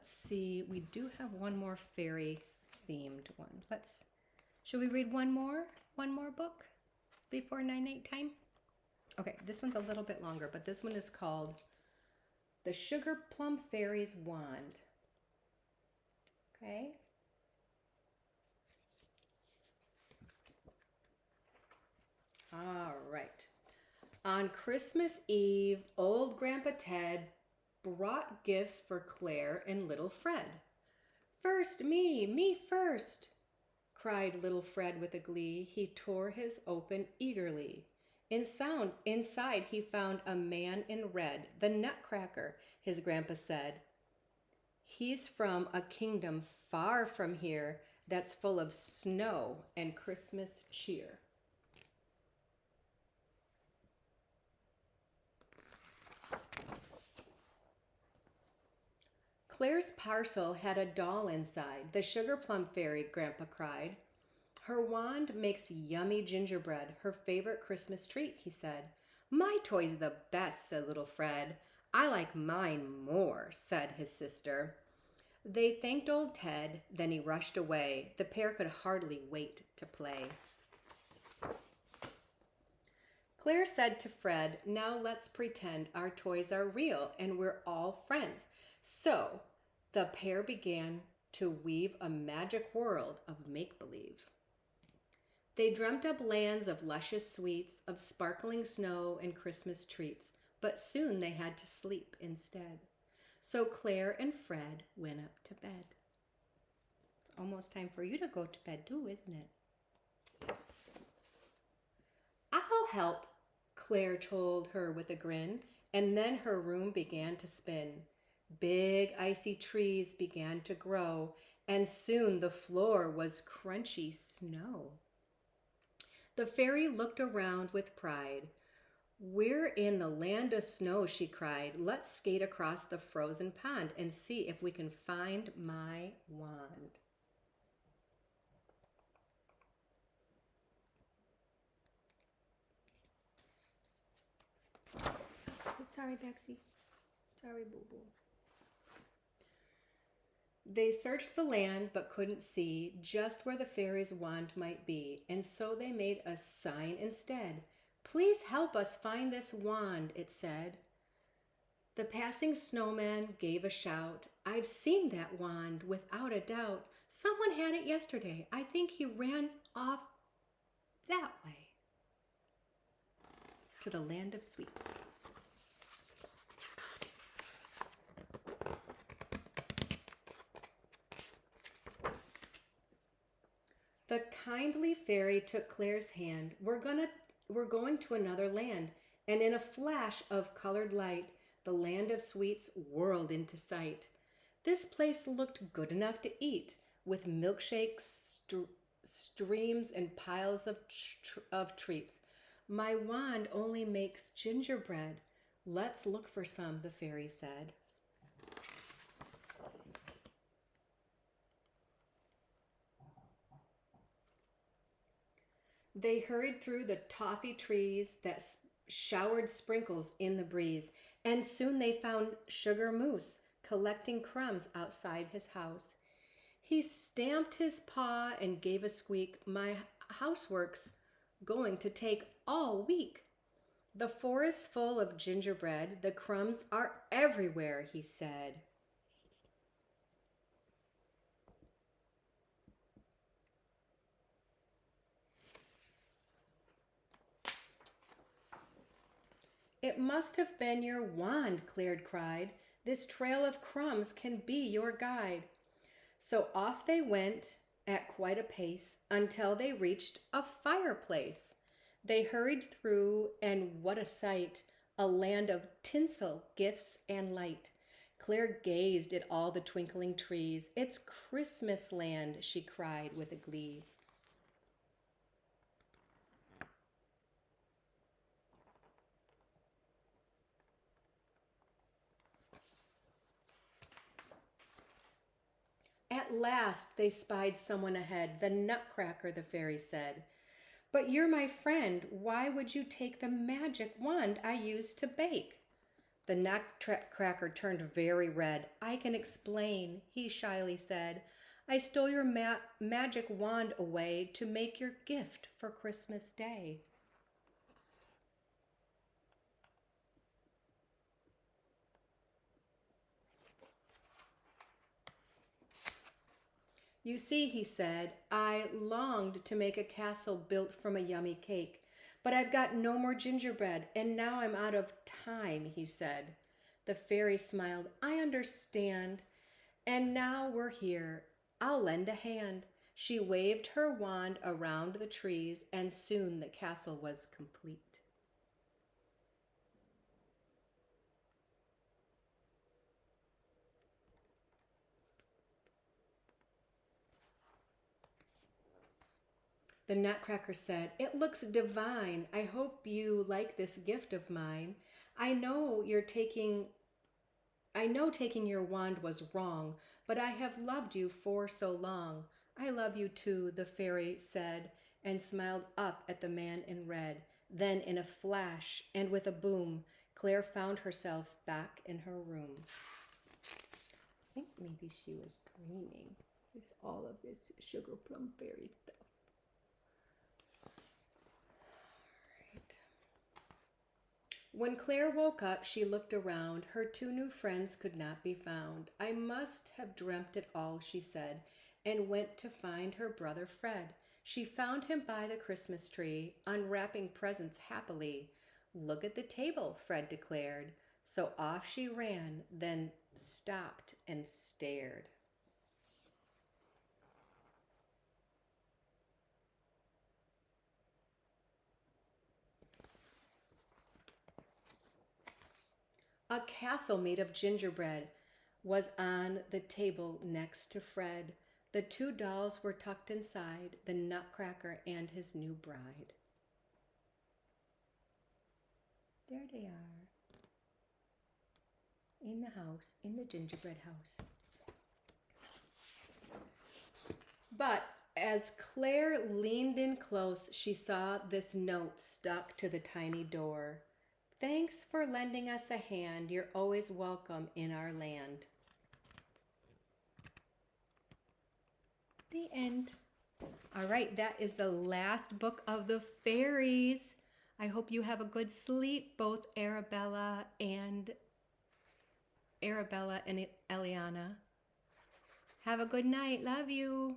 let's see. We do have one more fairy themed one. Should we read one more book before 9/8 time? Okay, this one's a little bit longer, but this one is called The Sugar Plum Fairy's Wand. Okay. All right. On Christmas Eve, old Grandpa Ted brought gifts for Claire and little Fred. First, me first, cried little Fred with a glee. He tore his open eagerly. Inside he found a man in red, the Nutcracker, his grandpa said. He's from a kingdom far from here that's full of snow and Christmas cheer. Claire's parcel had a doll inside. The sugar plum fairy, Grandpa cried. Her wand makes yummy gingerbread, her favorite Christmas treat, he said. My toy's the best, said little Fred. I like mine more, said his sister. They thanked old Ted, then he rushed away. The pair could hardly wait to play. Claire said to Fred, now let's pretend our toys are real and we're all friends. So the pair began to weave a magic world of make-believe. They dreamt up lands of luscious sweets, of sparkling snow and Christmas treats, but soon they had to sleep instead. So Claire and Fred went up to bed. It's almost time for you to go to bed too, isn't it? I'll help, Claire told her with a grin, and then her room began to spin. Big icy trees began to grow, and soon the floor was crunchy snow. The fairy looked around with pride. We're in the land of snow, she cried. Let's skate across the frozen pond and see if we can find my wand. Sorry, Bexy. Sorry, boo-boo. They searched the land but couldn't see just where the fairy's wand might be, and so they made a sign instead. Please help us find this wand, it said. The passing snowman gave a shout. I've seen that wand without a doubt. Someone had it yesterday. I think he ran off that way to the land of sweets. The kindly fairy took Claire's hand. We're going to another land, and in a flash of colored light, the land of sweets whirled into sight. This place looked good enough to eat, with milkshakes, streams, and piles of treats. My wand only makes gingerbread. Let's look for some, the fairy said. They hurried through the toffee trees that showered sprinkles in the breeze, and soon they found Sugar Moose collecting crumbs outside his house. He stamped his paw and gave a squeak. My housework's going to take all week. The forest's full of gingerbread. The crumbs are everywhere, he said. It must have been your wand, Claire cried. This trail of crumbs can be your guide. So off they went at quite a pace until they reached a fireplace. They hurried through, and what a sight, a land of tinsel, gifts, and light. Claire gazed at all the twinkling trees. It's Christmas land, she cried with a glee. At last they spied someone ahead. The Nutcracker, the fairy said. But you're my friend. Why would you take the magic wand I used to bake? The nutcracker turned very red. I can explain, he shyly said. I stole your magic wand away to make your gift for Christmas Day. You see, he said, I longed to make a castle built from a yummy cake, but I've got no more gingerbread, and now I'm out of time, he said. The fairy smiled. I understand. And now we're here. I'll lend a hand. She waved her wand around the trees, and soon the castle was complete. The Nutcracker said, It looks divine. I hope you like this gift of mine. I know taking your wand was wrong, but I have loved you for so long. I love you too, the fairy said, and smiled up at the man in red. Then in a flash and with a boom, Claire found herself back in her room. I think maybe she was dreaming with all of this sugar plum fairy stuff. When Claire woke up, she looked around. Her two new friends could not be found. I must have dreamt it all, she said, and went to find her brother Fred. She found him by the Christmas tree, unwrapping presents happily. Look at the table, Fred declared. So off she ran, then stopped and stared. A castle made of gingerbread was on the table next to Fred. The two dolls were tucked inside, the Nutcracker and his new bride. There they are. In the house, in the gingerbread house. But as Claire leaned in close, she saw this note stuck to the tiny door. Thanks for lending us a hand. You're always welcome in our land. The end. All right, that is the last book of the fairies. I hope you have a good sleep, both Arabella and Eliana. Have a good night. Love you.